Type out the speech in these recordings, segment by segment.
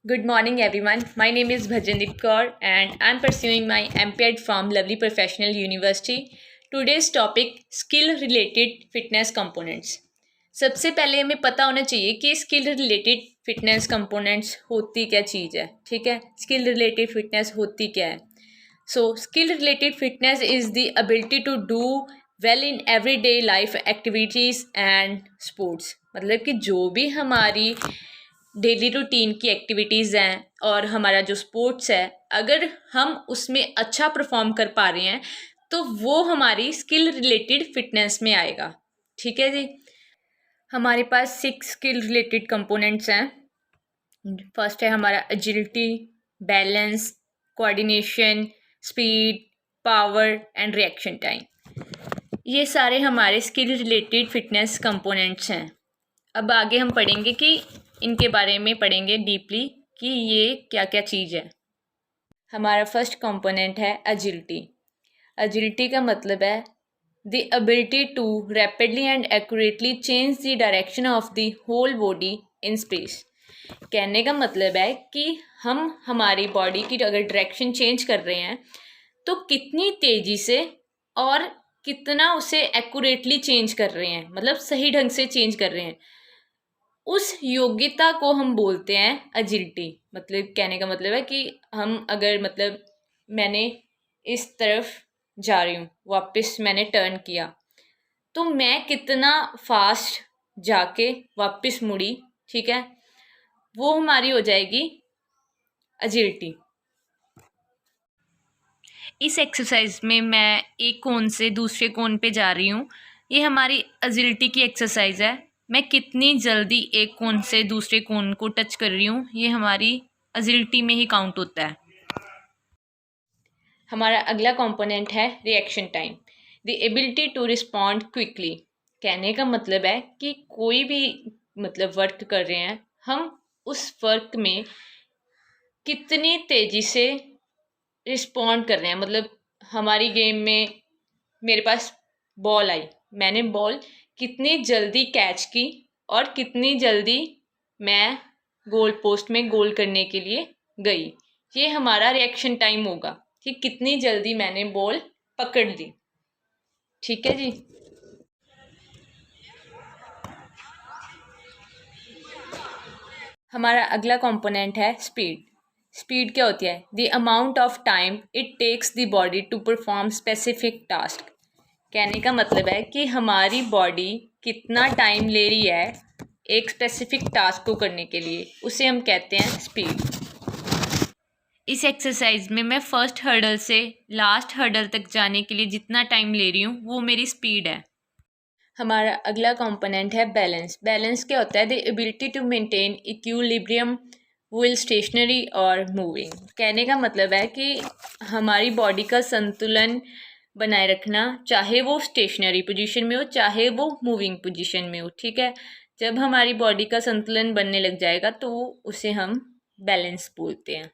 Good morning, everyone. My name is Bhajandeep Kaur, and I'm pursuing my MPEd from Lovely Professional University. Today's topic skill related fitness components. सबसे पहले हमें पता होना चाहिए कि skill related fitness components होती क्या चीज़ है. ठीक है, स्किल रिलेटेड फिटनेस होती क्या है. So skill related fitness is the ability to do well in everyday life activities and sports. मतलब कि जो भी हमारी डेली रूटीन की एक्टिविटीज़ हैं और हमारा जो स्पोर्ट्स है, अगर हम उसमें अच्छा परफॉर्म कर पा रहे हैं तो वो हमारी स्किल रिलेटेड फिटनेस में आएगा. ठीक है जी. हमारे पास 6 स्किल रिलेटेड कंपोनेंट्स हैं. फर्स्ट है हमारा agility, balance, coordination, speed, power and reaction time. ये सारे हमारे स्किल रिलेटेड फिटनेस कंपोनेंट्स हैं. अब आगे हम पढ़ेंगे कि इनके बारे में पढ़ेंगे डीपली कि ये क्या क्या चीज़ है. हमारा फर्स्ट कंपोनेंट है एजिलिटी. एजिलिटी का मतलब है the ability to rapidly and accurately change the direction of the whole body in space. कहने का मतलब है कि हम हमारी बॉडी की अगर डायरेक्शन चेंज कर रहे हैं तो कितनी तेज़ी से और कितना उसे एक्यूरेटली चेंज कर रहे हैं, मतलब सही ढंग से चेंज कर रहे हैं. उस योग्यता को हम बोलते हैं एजिलिटी. मतलब कहने का मतलब है कि हम अगर मतलब मैंने इस तरफ जा रही हूँ, वापस मैंने टर्न किया, तो मैं कितना फास्ट जाके वापस मुड़ी. ठीक है, वो हमारी हो जाएगी एजिलिटी. इस एक्सरसाइज में मैं एक कोन से दूसरे कोन पे जा रही हूँ, ये हमारी एजिलिटी की एक्सरसाइज है. मैं कितनी जल्दी एक कोन से दूसरे कोन को टच कर रही हूँ, ये हमारी एजिलिटी में ही काउंट होता है. हमारा अगला कंपोनेंट है reaction time. The ability to respond quickly. कहने का मतलब है कि कोई भी मतलब वर्क कर रहे हैं, हम उस वर्क में कितनी तेज़ी से रिस्पॉन्ड कर रहे हैं. मतलब हमारी गेम में मेरे पास बॉल आई, मैंने बॉल कितनी जल्दी कैच की और कितनी जल्दी मैं गोल पोस्ट में गोल करने के लिए गई. ये हमारा रिएक्शन टाइम होगा कि कितनी जल्दी मैंने बॉल पकड़ ली. ठीक है जी. हमारा अगला कंपोनेंट है स्पीड. स्पीड क्या होती है? The amount of time it takes the body to perform specific task. कहने का मतलब है कि हमारी बॉडी कितना टाइम ले रही है एक स्पेसिफिक टास्क को करने के लिए, उसे हम कहते हैं स्पीड. इस एक्सरसाइज में मैं फर्स्ट हर्डल से लास्ट हर्डल तक जाने के लिए जितना टाइम ले रही हूँ वो मेरी स्पीड है. हमारा अगला कंपोनेंट है बैलेंस. बैलेंस क्या होता है? The ability to maintain equilibrium while stationary और मूविंग. कहने का मतलब है कि हमारी बॉडी का संतुलन बनाए रखना, चाहे वो स्टेशनरी पोजीशन में हो चाहे वो मूविंग पोजीशन में हो. ठीक है, जब हमारी बॉडी का संतुलन बनने लग जाएगा तो उसे हम बैलेंस बोलते हैं.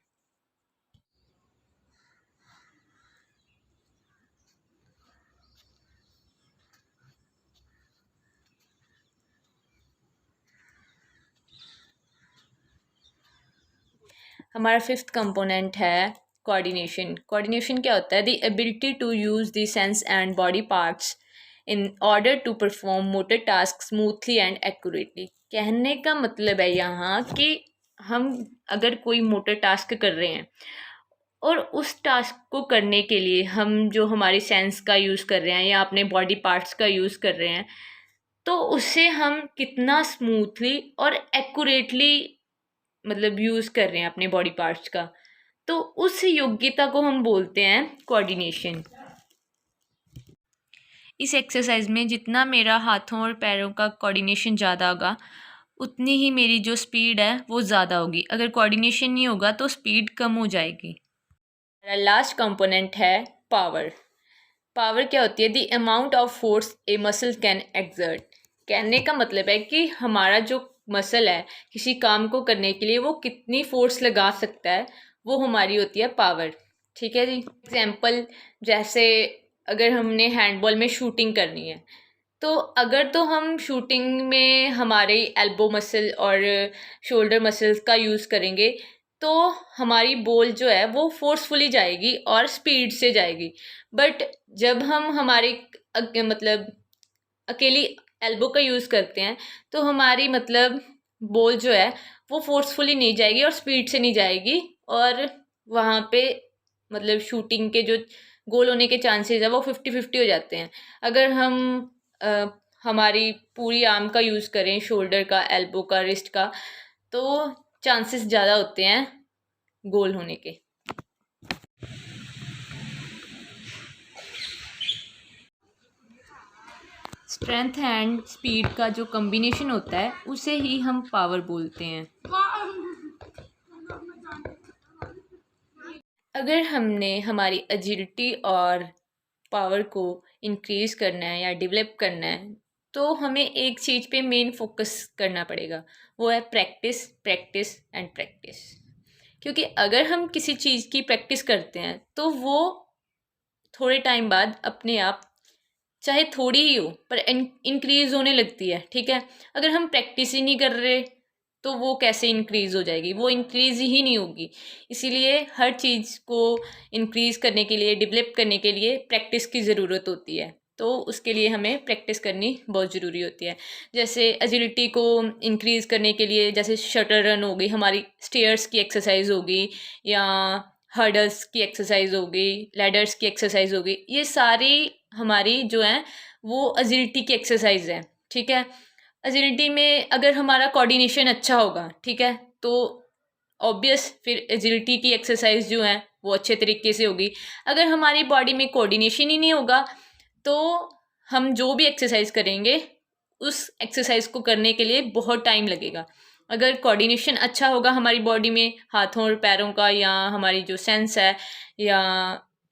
हमारा फिफ्थ कंपोनेंट है कोऑर्डिनेशन. कोऑर्डिनेशन क्या होता है? The ability to use the sense and body parts in order to perform motor task smoothly and accurately. कहने का मतलब है यहाँ कि हम अगर कोई मोटर टास्क कर रहे हैं और उस टास्क को करने के लिए हम जो हमारी सेंस का यूज़ कर रहे हैं या अपने बॉडी पार्ट्स का यूज़ कर रहे हैं, तो उससे हम कितना स्मूथली और एक्यूरेटली मतलब यूज़ कर रहे हैं अपने बॉडी पार्ट्स का, तो उस योग्यता को हम बोलते हैं कोऑर्डिनेशन. इस एक्सरसाइज में जितना मेरा हाथों और पैरों का कोऑर्डिनेशन ज़्यादा होगा उतनी ही मेरी जो स्पीड है वो ज़्यादा होगी. अगर कोऑर्डिनेशन नहीं होगा तो स्पीड कम हो जाएगी. मेरा लास्ट कंपोनेंट है पावर. पावर क्या होती है? The amount of force A muscle can exert. कहने का मतलब है कि हमारा जो मसल है किसी काम को करने के लिए वो कितनी फोर्स लगा सकता है, वो हमारी होती है पावर. ठीक है जी. एग्जाम्पल, जैसे अगर हमने हैंडबॉल में शूटिंग करनी है तो अगर तो हम शूटिंग में हमारे एल्बो मसल और शोल्डर मसल्स का यूज़ करेंगे तो हमारी बॉल जो है वो फोर्सफुली जाएगी और स्पीड से जाएगी। बट जब हम हमारे मतलब अकेली एल्बो का यूज़ करते हैं तो हमारी मतलब बॉल जो है वो फोर्सफुली नहीं जाएगी और स्पीड से नहीं जाएगी, और वहाँ पे मतलब शूटिंग के जो गोल होने के चांसेस है वो 50-50 हो जाते हैं। अगर हम अ, हमारी पूरी आर्म का यूज़ करें, शोल्डर का, एल्बो का, रिस्ट का, तो चांसेस ज़्यादा होते हैं गोल होने के। स्ट्रेंथ एंड स्पीड का जो कॉम्बिनेशन होता है उसे ही हम पावर बोलते हैं। अगर हमने हमारी एजिलिटी और पावर को इंक्रीज़ करना है या डेवलप करना है तो हमें एक चीज़ पे मेन फोकस करना पड़ेगा, वो है प्रैक्टिस, प्रैक्टिस एंड प्रैक्टिस। क्योंकि अगर हम किसी चीज़ की प्रैक्टिस करते हैं तो वो थोड़े टाइम बाद अपने आप, चाहे थोड़ी ही हो पर इंक्रीज़ होने लगती है, ठीक है। अगर हम प्रैक्टिस ही नहीं कर रहे तो वो कैसे इंक्रीज़ हो जाएगी, वो इंक्रीज़ ही नहीं होगी। इसीलिए हर चीज़ को इंक्रीज़ करने के लिए, डेवलप करने के लिए प्रैक्टिस की ज़रूरत होती है। तो उसके लिए हमें प्रैक्टिस करनी बहुत ज़रूरी होती है। जैसे एजिलिटी को इंक्रीज़ करने के लिए जैसे शटल रन हो गई, हमारी स्टेयर्स की एक्सरसाइज होगी, या हर्डल्स की एक्सरसाइज होगी, लैडर्स की एक्सरसाइज होगी, ये सारी हमारी जो हैं वो एजिलिटी की एक्सरसाइज है, ठीक है। एजिलिटी में अगर हमारा कोऑर्डिनेशन अच्छा होगा, ठीक है, तो ऑब्वियस फिर एजिलिटी की एक्सरसाइज जो है वो अच्छे तरीके से होगी। अगर हमारी बॉडी में कोऑर्डिनेशन ही नहीं होगा तो हम जो भी एक्सरसाइज करेंगे उस एक्सरसाइज को करने के लिए बहुत टाइम लगेगा। अगर कोऑर्डिनेशन अच्छा होगा हमारी बॉडी में, हाथों और पैरों का, या हमारी जो सेंस है, या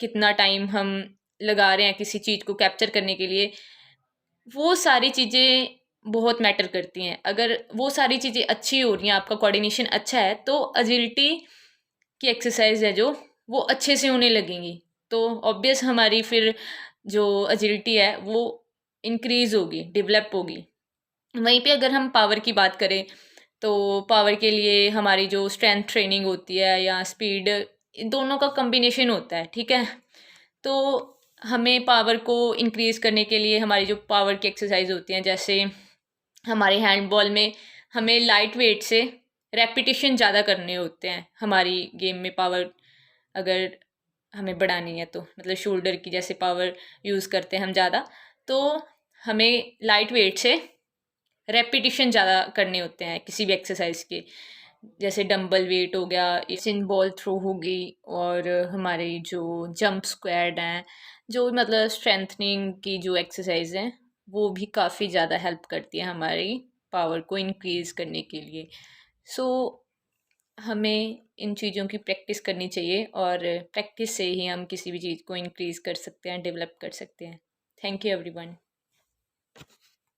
कितना टाइम हम लगा रहे हैं किसी चीज़ को कैप्चर करने के लिए, वो सारी चीज़ें बहुत मैटर करती हैं। अगर वो सारी चीज़ें अच्छी हो रही हैं, आपका कोऑर्डिनेशन अच्छा है, तो एजिलिटी की एक्सरसाइज है जो वो अच्छे से होने लगेंगी। तो ऑब्वियस हमारी फिर जो एजिलिटी है वो इंक्रीज़ होगी, डेवलप होगी। वहीं पे अगर हम पावर की बात करें तो पावर के लिए हमारी जो स्ट्रेंथ ट्रेनिंग होती है या स्पीड, दोनों का कॉम्बिनेशन होता है, ठीक है। तो हमें पावर को इंक्रीज़ करने के लिए हमारी जो पावर की एक्सरसाइज होती हैं, जैसे हमारे हैंडबॉल में हमें लाइट वेट से रेपिटेशन ज़्यादा करने होते हैं। हमारी गेम में पावर अगर हमें बढ़ानी है तो मतलब शोल्डर की जैसे पावर यूज़ करते हैं हम ज़्यादा, तो हमें लाइट वेट से रेपिटेशन ज़्यादा करने होते हैं किसी भी एक्सरसाइज के। जैसे डंबल वेट हो गया, सिन बॉल थ्रो होगी, और हमारे जो जंप स्क्वाड हैं, जो मतलब स्ट्रेंथनिंग की जो एक्सरसाइज हैं वो भी काफ़ी ज़्यादा हेल्प करती है हमारी पावर को इंक्रीज़ करने के लिए। सो हमें इन चीज़ों की प्रैक्टिस करनी चाहिए, और प्रैक्टिस से ही हम किसी भी चीज़ को इंक्रीज़ कर सकते हैं, डेवलप कर सकते हैं। Thank you everyone.